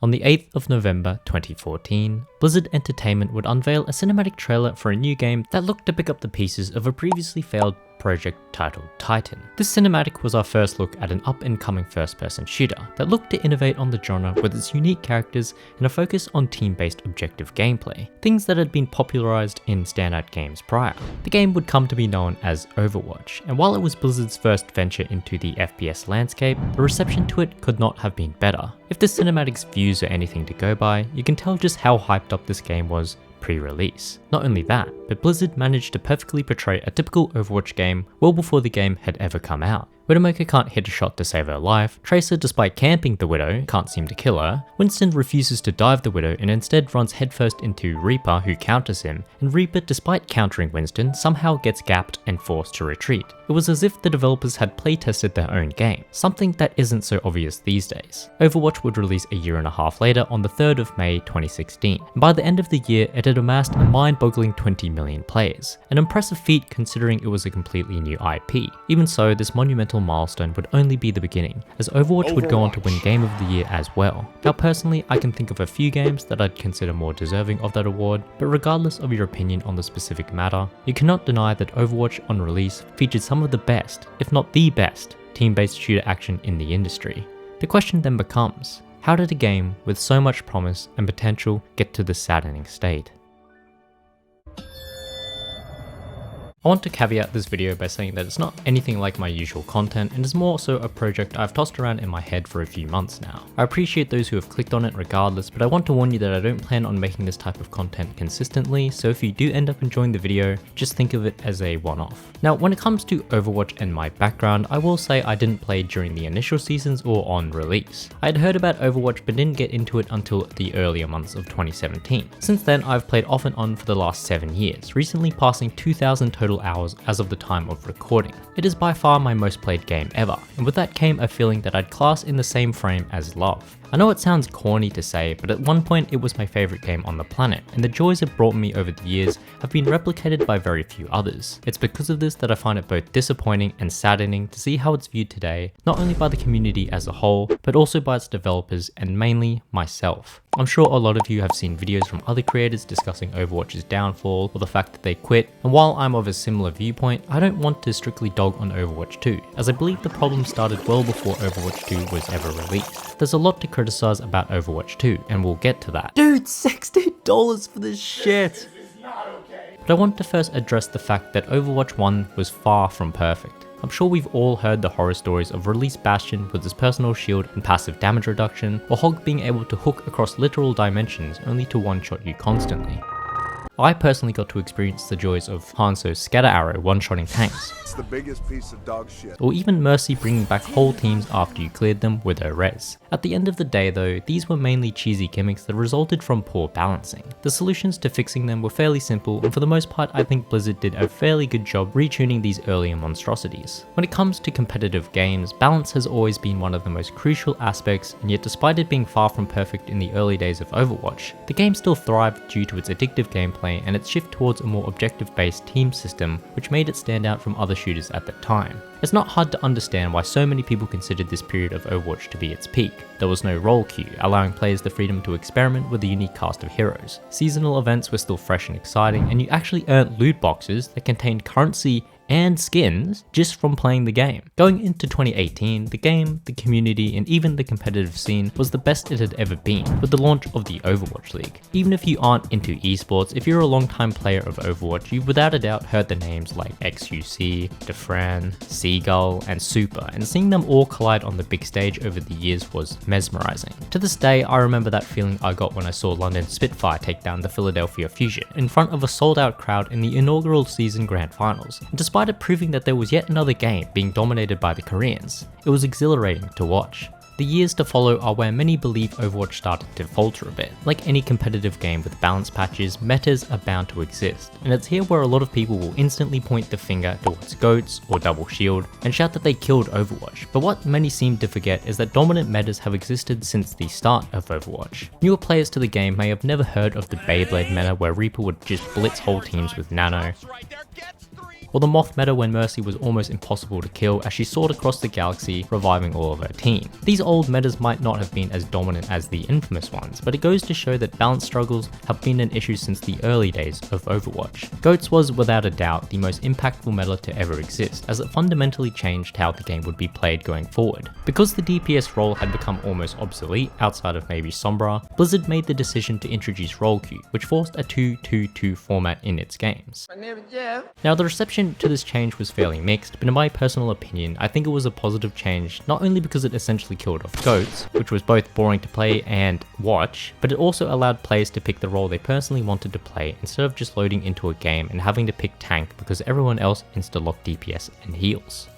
On the 8th of November 2014, Blizzard Entertainment would unveil a cinematic trailer for a new game that looked to pick up the pieces of a previously failed project titled Titan. This cinematic was our first look at an up-and-coming first-person shooter that looked to innovate on the genre with its unique characters and a focus on team-based objective gameplay, things that had been popularized in standout games prior. The game would come to be known as Overwatch, and while it was Blizzard's first venture into the FPS landscape, the reception to it could not have been better. If the cinematic's views are anything to go by, you can tell just how hyped up this game was pre-release. Not only that, but Blizzard managed to perfectly portray a typical Overwatch game well before the game had ever come out. Widowmaker can't hit a shot to save her life, Tracer, despite camping the Widow, can't seem to kill her, Winston refuses to dive the Widow and instead runs headfirst into Reaper who counters him, and Reaper, despite countering Winston, somehow gets gapped and forced to retreat. It was as if the developers had playtested their own game, something that isn't so obvious these days. Overwatch would release a year and a half later on the 3rd of May 2016, and by the end of the year it had amassed a mind-boggling 20 million players, an impressive feat considering it was a completely new IP. Even so, this monumental milestone would only be the beginning, as Overwatch would go on to win Game of the Year as well. Now personally, I can think of a few games that I'd consider more deserving of that award, but regardless of your opinion on the specific matter, you cannot deny that Overwatch on release featured some of the best, if not the best, team-based shooter action in the industry. The question then becomes, how did a game with so much promise and potential get to this saddening state? I want to caveat this video by saying that it's not anything like my usual content and is more so a project I've tossed around in my head for a few months now. I appreciate those who have clicked on it regardless, but I want to warn you that I don't plan on making this type of content consistently, so if you do end up enjoying the video, just think of it as a one-off. Now, when it comes to Overwatch and my background, I will say I didn't play during the initial seasons or on release. I had heard about Overwatch but didn't get into it until the earlier months of 2017. Since then, I've played off and on for the last 7 years, recently passing 2,000 total hours as of the time of recording. It is by far my most played game ever, and with that came a feeling that I'd class in the same frame as love. I know it sounds corny to say, but at one point it was my favorite game on the planet, and the joys it brought me over the years have been replicated by very few others. It's because of this that I find it both disappointing and saddening to see how it's viewed today, not only by the community as a whole, but also by its developers and mainly myself. I'm sure a lot of you have seen videos from other creators discussing Overwatch's downfall or the fact that they quit, and while I'm of a similar viewpoint, I don't want to strictly dog on Overwatch 2, as I believe the problem started well before Overwatch 2 was ever released. There's a lot to criticize about Overwatch 2, and we'll get to that. Dude, $60 for this shit! But I want to first address the fact that Overwatch 1 was far from perfect. I'm sure we've all heard the horror stories of release Bastion with his personal shield and passive damage reduction, or Hog being able to hook across literal dimensions only to one-shot you constantly. I personally got to experience the joys of Hanzo's scatter arrow one-shotting tanks. It's the biggest piece of dog shit. Or even Mercy bringing back whole teams after you cleared them with her res. At the end of the day though, these were mainly cheesy gimmicks that resulted from poor balancing. The solutions to fixing them were fairly simple, and for the most part I think Blizzard did a fairly good job retuning these earlier monstrosities. When it comes to competitive games, balance has always been one of the most crucial aspects, and yet despite it being far from perfect in the early days of Overwatch, the game still thrived due to its addictive gameplay and its shift towards a more objective-based team system, which made it stand out from other shooters at the time. It's not hard to understand why so many people considered this period of Overwatch to be its peak. There was no role queue, allowing players the freedom to experiment with a unique cast of heroes. Seasonal events were still fresh and exciting, and you actually earned loot boxes that contained currency and skins just from playing the game. Going into 2018, the game, the community, and even the competitive scene was the best it had ever been, with the launch of the Overwatch League. Even if you aren't into esports, if you're a long-time player of Overwatch, you've without a doubt heard the names like XUC, Defran, Seagull, and Super, and seeing them all collide on the big stage over the years was mesmerizing. To this day, I remember that feeling I got when I saw London Spitfire take down the Philadelphia Fusion in front of a sold-out crowd in the inaugural season grand finals. And despite it proving that there was yet another game being dominated by the Koreans, it was exhilarating to watch. The years to follow are where many believe Overwatch started to falter a bit. Like any competitive game with balance patches, metas are bound to exist, and it's here where a lot of people will instantly point the finger towards GOATs or Double Shield and shout that they killed Overwatch. But what many seem to forget is that dominant metas have existed since the start of Overwatch. Newer players to the game may have never heard of the Beyblade meta where Reaper would just blitz whole teams with Nano, or the Moth meta when Mercy was almost impossible to kill as she soared across the galaxy, reviving all of her team. These old metas might not have been as dominant as the infamous ones, but it goes to show that balance struggles have been an issue since the early days of Overwatch. Goats was without a doubt the most impactful meta to ever exist, as it fundamentally changed how the game would be played going forward. Because the DPS role had become almost obsolete outside of maybe Sombra, Blizzard made the decision to introduce role queue, which forced a 2-2-2 format in its games. Now the reception to this change was fairly mixed, but in my personal opinion, I think it was a positive change, not only because it essentially killed off Goats, which was both boring to play and watch, but it also allowed players to pick the role they personally wanted to play instead of just loading into a game and having to pick tank because everyone else insta-locked DPS and heals.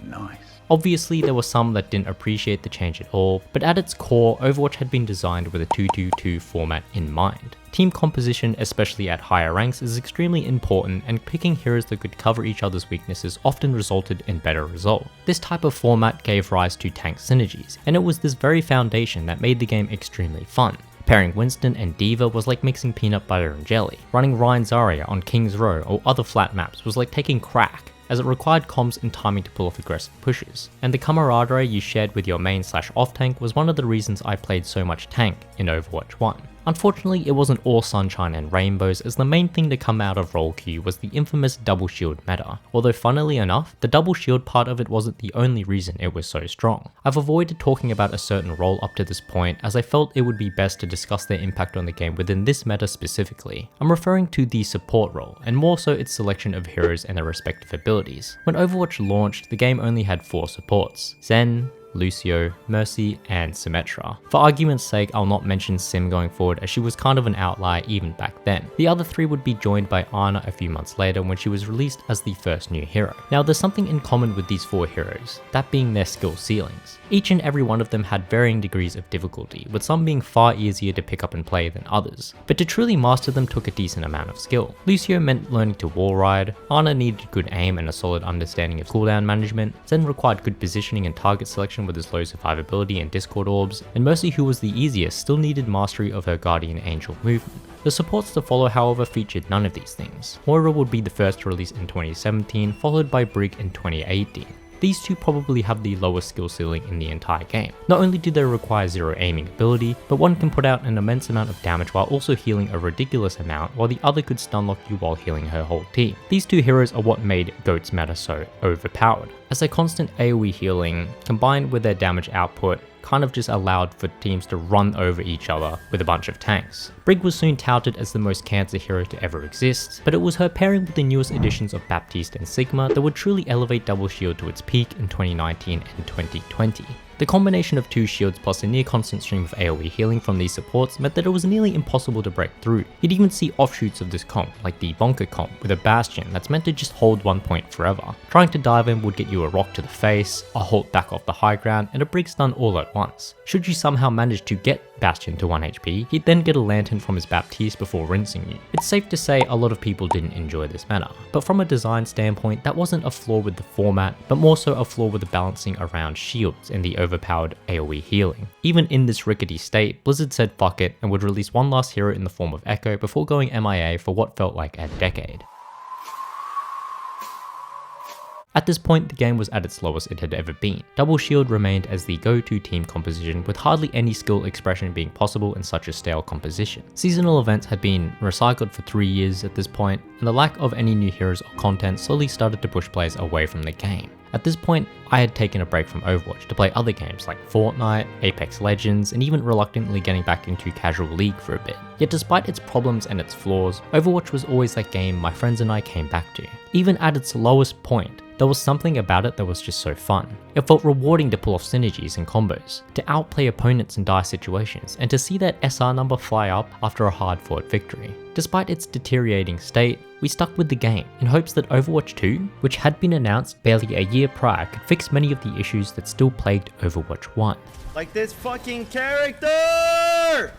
Nice. Obviously, there were some that didn't appreciate the change at all, but at its core, Overwatch had been designed with a 2-2-2 format in mind. Team composition, especially at higher ranks, is extremely important, and picking heroes that could cover each other's weaknesses often resulted in better results. This type of format gave rise to tank synergies, and it was this very foundation that made the game extremely fun. Pairing Winston and D.Va was like mixing peanut butter and jelly. Running Ryan Zarya on King's Row or other flat maps was like taking crack, as it required comms and timing to pull off aggressive pushes. And the camaraderie you shared with your main/off tank was one of the reasons I played so much tank in Overwatch 1. Unfortunately, it wasn't all sunshine and rainbows, as the main thing to come out of role queue was the infamous double shield meta. Although funnily enough, the double shield part of it wasn't the only reason it was so strong. I've avoided talking about a certain role up to this point, as I felt it would be best to discuss their impact on the game within this meta specifically. I'm referring to the support role, and more so its selection of heroes and their respective abilities. When Overwatch launched, the game only had 4 supports: Zen, Lucio, Mercy, and Symmetra. For argument's sake, I'll not mention Sim going forward, as she was kind of an outlier even back then. The other 3 would be joined by Ana a few months later when she was released as the first new hero. Now there's something in common with these 4 heroes, that being their skill ceilings. Each and every one of them had varying degrees of difficulty, with some being far easier to pick up and play than others. But to truly master them took a decent amount of skill. Lucio meant learning to wall ride, Ana needed good aim and a solid understanding of cooldown management, Zen required good positioning and target selection with his low survivability and discord orbs, and Mercy, who was the easiest, still needed mastery of her guardian angel movement. The supports to follow, however, featured none of these things. Moira would be the first to release in 2017, followed by Brig in 2018. These 2 probably have the lowest skill ceiling in the entire game. Not only do they require 0 aiming ability, but one can put out an immense amount of damage while also healing a ridiculous amount, while the other could stunlock you while healing her whole team. These 2 heroes are what made Goats meta so overpowered, as their constant AoE healing, combined with their damage output, kind of just allowed for teams to run over each other with a bunch of tanks. Brig was soon touted as the most cancer hero to ever exist, but it was her pairing with the newest additions of Baptiste and Sigma that would truly elevate Double Shield to its peak in 2019 and 2020. The combination of 2 shields plus a near constant stream of AoE healing from these supports meant that it was nearly impossible to break through. You'd even see offshoots of this comp, like the Bonker comp with a Bastion that's meant to just hold 1 point forever. Trying to dive in would get you a rock to the face, a halt back off the high ground, and a Brig stun all at once. Should you somehow manage to get Bastion to 1 HP, he'd then get a lantern from his Baptiste before rinsing you. It's safe to say a lot of people didn't enjoy this meta, but from a design standpoint, that wasn't a flaw with the format, but more so a flaw with the balancing around shields and the overpowered AoE healing. Even in this rickety state, Blizzard said fuck it and would release one last hero in the form of Echo before going MIA for what felt like a decade. At this point, the game was at its lowest it had ever been. Double Shield remained as the go-to team composition, with hardly any skill expression being possible in such a stale composition. Seasonal events had been recycled for 3 years at this point, and the lack of any new heroes or content slowly started to push players away from the game. At this point, I had taken a break from Overwatch to play other games like Fortnite, Apex Legends, and even reluctantly getting back into casual League for a bit. Yet despite its problems and its flaws, Overwatch was always that game my friends and I came back to. Even at its lowest point, there was something about it that was just so fun. It felt rewarding to pull off synergies and combos, to outplay opponents in dire situations, and to see that SR number fly up after a hard-fought victory. Despite its deteriorating state, we stuck with the game in hopes that Overwatch 2, which had been announced barely a year prior, could fix many of the issues that still plagued Overwatch 1. Like this fucking character!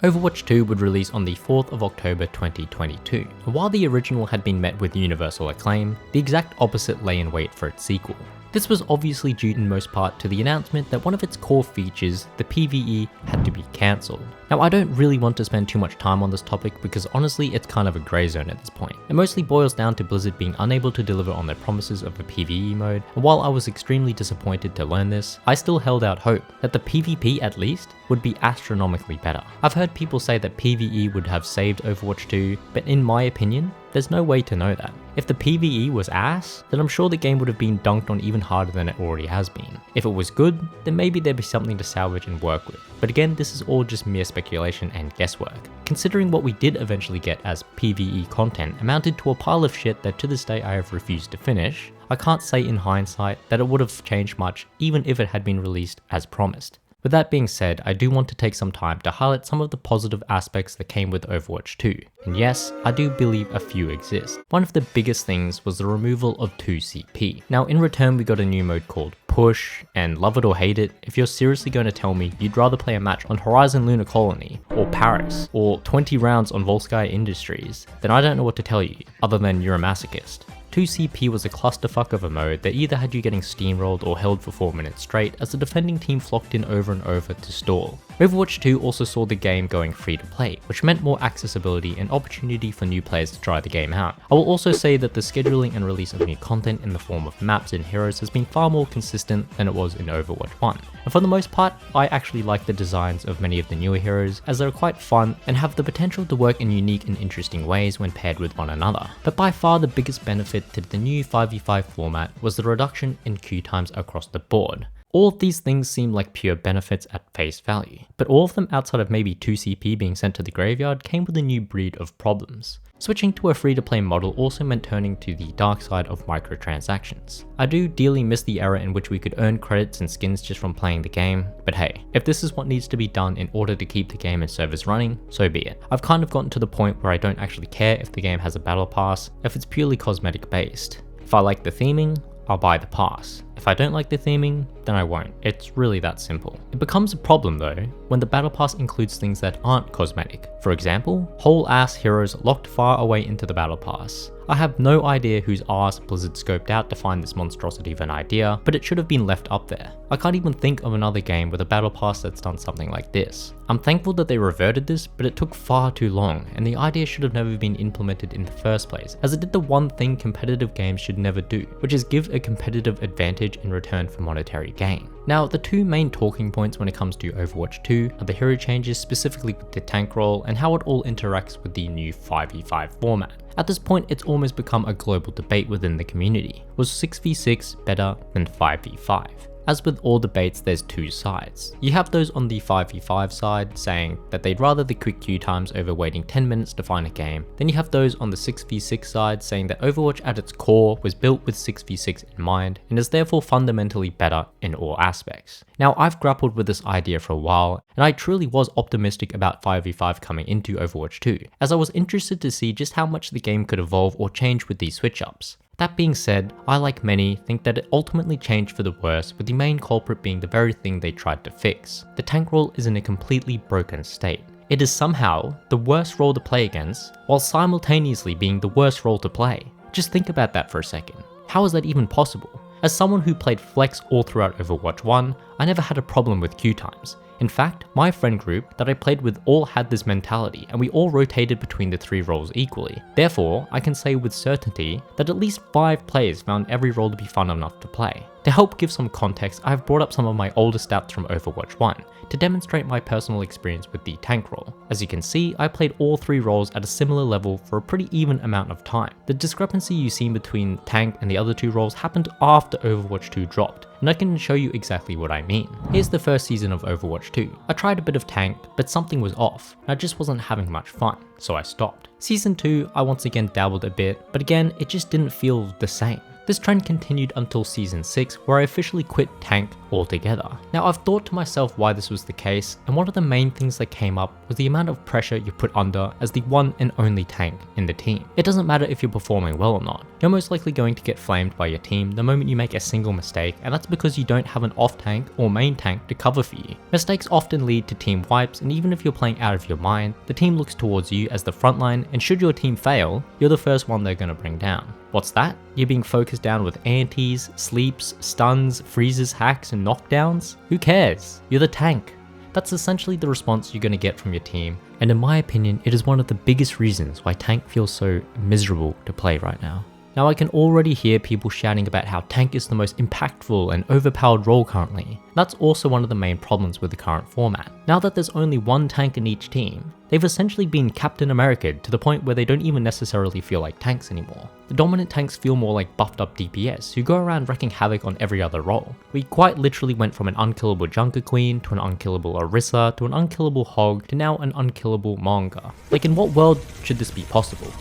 Overwatch 2 would release on the 4th of October 2022, and while the original had been met with universal acclaim, the exact opposite lay in wait for its sequel. This was obviously due in most part to the announcement that one of its core features, the PvE, had to be cancelled. Now I don't really want to spend too much time on this topic because honestly it's kind of a grey zone at this point. It mostly boils down to Blizzard being unable to deliver on their promises of a PvE mode, and while I was extremely disappointed to learn this, I still held out hope that the PvP at least would be astronomically better. I've heard people say that PvE would have saved Overwatch 2, but in my opinion, there's no way to know that. If the PvE was ass, then I'm sure the game would have been dunked on even harder than it already has been. If it was good, then maybe there'd be something to salvage and work with. But again, this is all just mere speculation and guesswork. Considering what we did eventually get as PvE content amounted to a pile of shit that to this day I have refused to finish, I can't say in hindsight that it would have changed much even if it had been released as promised. With that being said, I do want to take some time to highlight some of the positive aspects that came with Overwatch 2. And yes, I do believe a few exist. One of the biggest things was the removal of 2CP. Now in return we got a new mode called Push, and love it or hate it, if you're seriously going to tell me you'd rather play a match on Horizon Lunar Colony, or Paris, or 20 rounds on Volskaya Industries, then I don't know what to tell you, other than you're a masochist. 2CP was a clusterfuck of a mode that either had you getting steamrolled or held for 4 minutes straight as the defending team flocked in over and over to stall. Overwatch 2 also saw the game going free to play, which meant more accessibility and opportunity for new players to try the game out. I will also say that the scheduling and release of new content in the form of maps and heroes has been far more consistent than it was in Overwatch 1. And for the most part, I actually like the designs of many of the newer heroes as they're quite fun and have the potential to work in unique and interesting ways when paired with one another. But by far the biggest benefit to the new 5v5 format was the reduction in queue times across the board. All of these things seem like pure benefits at face value, but all of them outside of maybe 2CP being sent to the graveyard came with a new breed of problems. Switching to a free-to-play model also meant turning to the dark side of microtransactions. I do dearly miss the era in which we could earn credits and skins just from playing the game, but hey, if this is what needs to be done in order to keep the game and servers running, so be it. I've kind of gotten to the point where I don't actually care if the game has a battle pass, if it's purely cosmetic based. If I like the theming, I'll buy the pass. If I don't like the theming, then I won't. It's really that simple. It becomes a problem though, when the battle pass includes things that aren't cosmetic. For example, whole ass heroes locked far away into the battle pass. I have no idea whose arse Blizzard scoped out to find this monstrosity of an idea, but it should have been left up there. I can't even think of another game with a battle pass that's done something like this. I'm thankful that they reverted this, but it took far too long, and the idea should have never been implemented in the first place, as it did the one thing competitive games should never do, which is give a competitive advantage in return for monetary gain. Now, the two main talking points when it comes to Overwatch 2 are the hero changes, specifically with the tank role, and how it all interacts with the new 5v5 format. At this point, it's almost become a global debate within the community. Was 6v6 better than 5v5? As with all debates, there's two sides. You have those on the 5v5 side saying that they'd rather the quick queue times over waiting 10 minutes to find a game. Then you have those on the 6v6 side saying that Overwatch at its core was built with 6v6 in mind and is therefore fundamentally better in all aspects. Now, I've grappled with this idea for a while, and I truly was optimistic about 5v5 coming into Overwatch 2, as I was interested to see just how much the game could evolve or change with these switch ups. That being said, I like many think that it ultimately changed for the worse, with the main culprit being the very thing they tried to fix. The tank role is in a completely broken state. It is somehow the worst role to play against, while simultaneously being the worst role to play. Just think about that for a second. How is that even possible? As someone who played Flex all throughout Overwatch 1, I never had a problem with queue times. In fact, my friend group that I played with all had this mentality, and we all rotated between the three roles equally. Therefore, I can say with certainty that at least 5 players found every role to be fun enough to play. To help give some context, I have brought up some of my older stats from Overwatch 1 to demonstrate my personal experience with the tank role. As you can see, I played all 3 roles at a similar level for a pretty even amount of time. The discrepancy you see between tank and the other 2 roles happened after Overwatch 2 dropped, and I can show you exactly what I mean. Here's the first season of Overwatch 2. I tried a bit of tank, but something was off, and I just wasn't having much fun, so I stopped. Season 2, I once again dabbled a bit, but again, it just didn't feel the same. This trend continued until Season 6, where I officially quit tank altogether. Now, I've thought to myself why this was the case, and one of the main things that came up was the amount of pressure you're put under as the one and only tank in the team. It doesn't matter if you're performing well or not, you're most likely going to get flamed by your team the moment you make a single mistake, and that's because you don't have an off tank or main tank to cover for you. Mistakes often lead to team wipes, and even if you're playing out of your mind, the team looks towards you as the frontline, and should your team fail, you're the first one they're going to bring down. What's that? You're being focused down with antis, sleeps, stuns, freezes, hacks, and knockdowns? Who cares? You're the tank. That's essentially the response you're going to get from your team, and in my opinion, it is one of the biggest reasons why tank feels so miserable to play right now. Now I can already hear people shouting about how tank is the most impactful and overpowered role currently. That's also one of the main problems with the current format. Now that there's only one tank in each team, they've essentially been Captain America to the point where they don't even necessarily feel like tanks anymore. The dominant tanks feel more like buffed up DPS who go around wreaking havoc on every other role. We quite literally went from an unkillable Junker Queen to an unkillable Orisa to an unkillable Hog to now an unkillable Manga. Like, in what world should this be possible?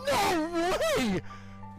No way!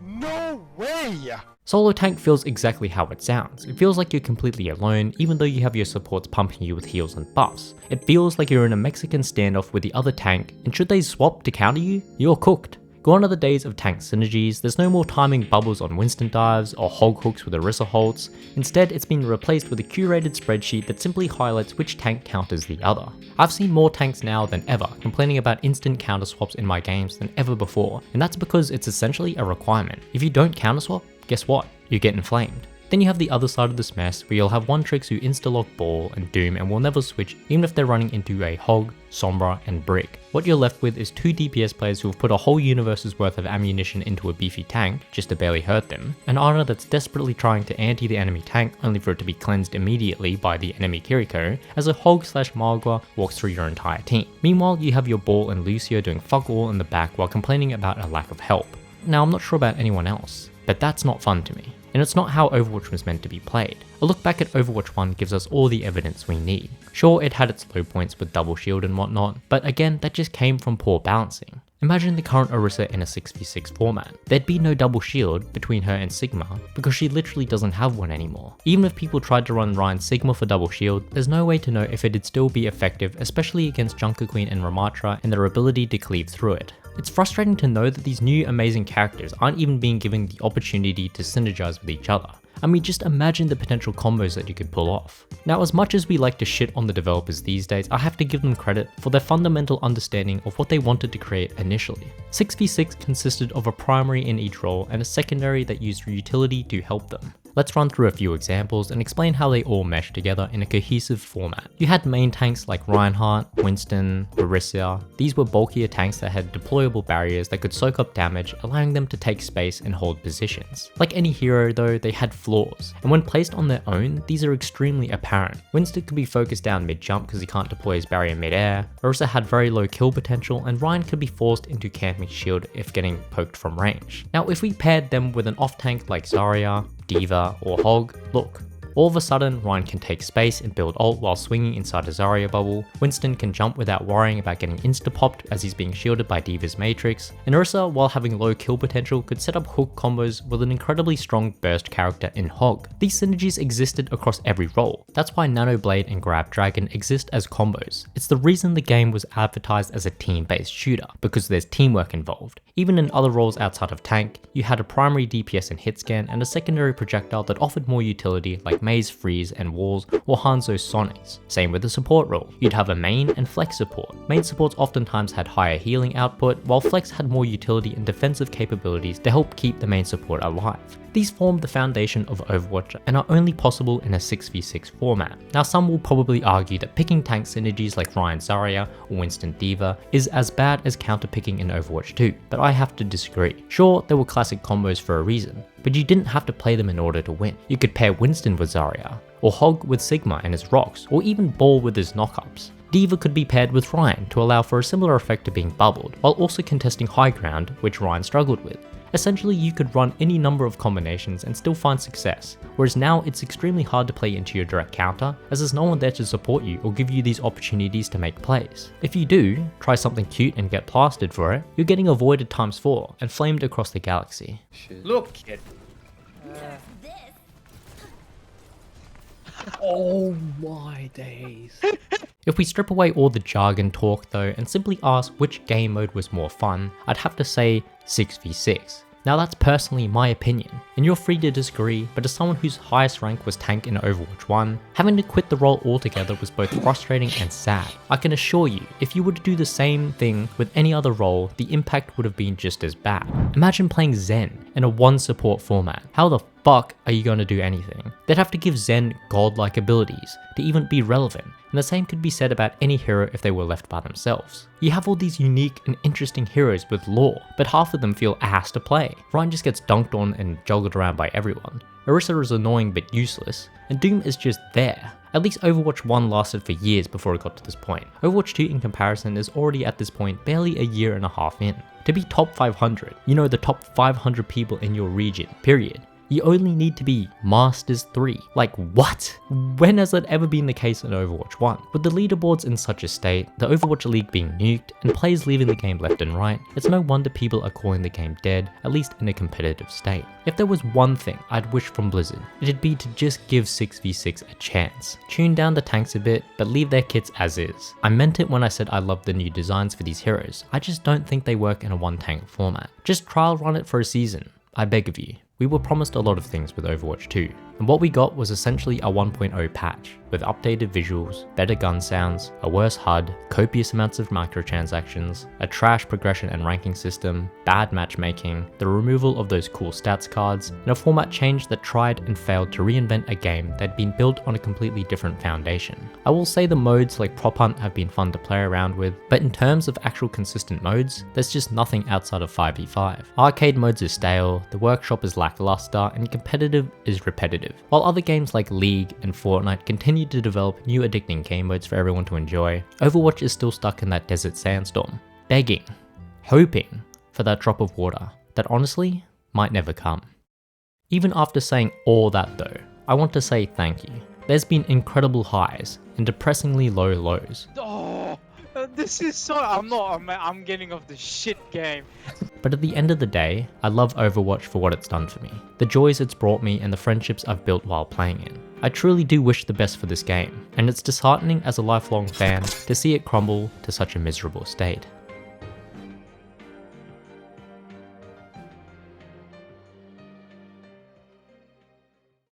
No way! Solo tank feels exactly how it sounds. It feels like you're completely alone, even though you have your supports pumping you with heals and buffs. It feels like you're in a Mexican standoff with the other tank, and should they swap to counter you, you're cooked. Gone are the days of tank synergies. There's no more timing bubbles on Winston dives or hog hooks with Orisa holds. Instead, it's been replaced with a curated spreadsheet that simply highlights which tank counters the other. I've seen more tanks now than ever complaining about instant counter swaps in my games than ever before, and that's because it's essentially a requirement. If you don't counter swap, guess what? You get inflamed. Then you have the other side of this mess where you'll have one tricks who insta-lock Ball and Doom and will never switch even if they're running into a Hog, Sombra, and Brick. What you're left with is two DPS players who have put a whole universe's worth of ammunition into a beefy tank just to barely hurt them, an Ana that's desperately trying to anti the enemy tank only for it to be cleansed immediately by the enemy Kiriko as a Hog/Magua walks through your entire team. Meanwhile, you have your Ball and Lucio doing fuck all in the back while complaining about a lack of help. Now, I'm not sure about anyone else, but that's not fun to me. And it's not how Overwatch was meant to be played. A look back at Overwatch 1 gives us all the evidence we need. Sure, it had its low points with double shield and whatnot, but again, that just came from poor balancing. Imagine the current Orisa in a 6v6 format. There'd be no double shield between her and Sigma because she literally doesn't have one anymore. Even if people tried to run Ryan Sigma for double shield, there's no way to know if it'd still be effective, especially against Junker Queen and Ramatra and their ability to cleave through it. It's frustrating to know that these new amazing characters aren't even being given the opportunity to synergize with each other. I mean, just imagine the potential combos that you could pull off. Now, as much as we like to shit on the developers these days, I have to give them credit for their fundamental understanding of what they wanted to create initially. 6v6 consisted of a primary in each role and a secondary that used utility to help them. Let's run through a few examples and explain how they all mesh together in a cohesive format. You had main tanks like Reinhardt, Winston, Orisa. These were bulkier tanks that had deployable barriers that could soak up damage, allowing them to take space and hold positions. Like any hero though, they had flaws, and when placed on their own, these are extremely apparent. Winston could be focused down mid-jump because he can't deploy his barrier mid-air, Orisa had very low kill potential, and Ryan could be forced into camping shield if getting poked from range. Now if we paired them with an off-tank like Zarya, Diva, or Hog, look. All of a sudden, Ryan can take space and build ult while swinging inside a Zarya bubble, Winston can jump without worrying about getting insta-popped as he's being shielded by Diva's Matrix, and Orisa, while having low kill potential, could set up hook combos with an incredibly strong burst character in Hog. These synergies existed across every role. That's why Nano Blade and Grab Dragon exist as combos. It's the reason the game was advertised as a team-based shooter, because there's teamwork involved. Even in other roles outside of tank, you had a primary DPS and hit scan and a secondary projectile that offered more utility like Maze Freeze and Walls or Hanzo's Sonics. Same with the support role. You'd have a main and flex support. Main supports oftentimes had higher healing output, while flex had more utility and defensive capabilities to help keep the main support alive. These form the foundation of Overwatch and are only possible in a 6v6 format. Now some will probably argue that picking tank synergies like Ryan Zarya or Winston Diva is as bad as counter-picking in Overwatch 2, but I have to disagree. Sure, there were classic combos for a reason, but you didn't have to play them in order to win. You could pair Winston with Zarya, or Hog with Sigma and his rocks, or even Ball with his knockups. Diva could be paired with Ryan to allow for a similar effect to being bubbled, while also contesting high ground, which Ryan struggled with. Essentially, you could run any number of combinations and still find success, whereas now it's extremely hard to play into your direct counter, as there's no one there to support you or give you these opportunities to make plays. If you do, try something cute and get plastered for it, you're getting avoided ×4 and flamed across the galaxy. Look, kid. Oh my days. If we strip away all the jargon talk though and simply ask which game mode was more fun, I'd have to say 6v6. Now that's personally my opinion, and you're free to disagree, but as someone whose highest rank was tank in Overwatch 1, having to quit the role altogether was both frustrating and sad. I can assure you, if you were to do the same thing with any other role, the impact would have been just as bad. Imagine playing Zen in a one support format. How the fuck are you going to do anything? They'd have to give Zen godlike abilities to even be relevant, and the same could be said about any hero if they were left by themselves. You have all these unique and interesting heroes with lore, but half of them feel ass to play. Ryan just gets dunked on and juggled around by everyone. Orisa is annoying but useless, and Doom is just there. At least Overwatch 1 lasted for years before it got to this point. Overwatch 2 in comparison is already at this point barely a year and a half in. To be top 500, you know, the top 500 people in your region, period. You only need to be Masters 3. Like what? When has that ever been the case in Overwatch 1? With the leaderboards in such a state, the Overwatch League being nuked, and players leaving the game left and right, it's no wonder people are calling the game dead, at least in a competitive state. If there was one thing I'd wish from Blizzard, it'd be to just give 6v6 a chance. Tune down the tanks a bit, but leave their kits as is. I meant it when I said I love the new designs for these heroes, I just don't think they work in a one tank format. Just trial run it for a season, I beg of you. We were promised a lot of things with Overwatch 2, and what we got was essentially a 1.0 patch, with updated visuals, better gun sounds, a worse HUD, copious amounts of microtransactions, a trash progression and ranking system, bad matchmaking, the removal of those cool stats cards, and a format change that tried and failed to reinvent a game that had been built on a completely different foundation. I will say the modes like Prop Hunt have been fun to play around with, but in terms of actual consistent modes, there's just nothing outside of 5v5. Arcade modes is stale, the workshop is lackluster, and competitive is repetitive. While other games like League and Fortnite continue to develop new addicting game modes for everyone to enjoy, Overwatch is still stuck in that desert sandstorm, begging, hoping for that drop of water that honestly might never come. Even after saying all that though, I want to say thank you. There's been incredible highs and depressingly low lows. Oh, this is so. I'm getting off the shit game. But at the end of the day, I love Overwatch for what it's done for me, the joys it's brought me and the friendships I've built while playing it. I truly do wish the best for this game, and it's disheartening as a lifelong fan to see it crumble to such a miserable state.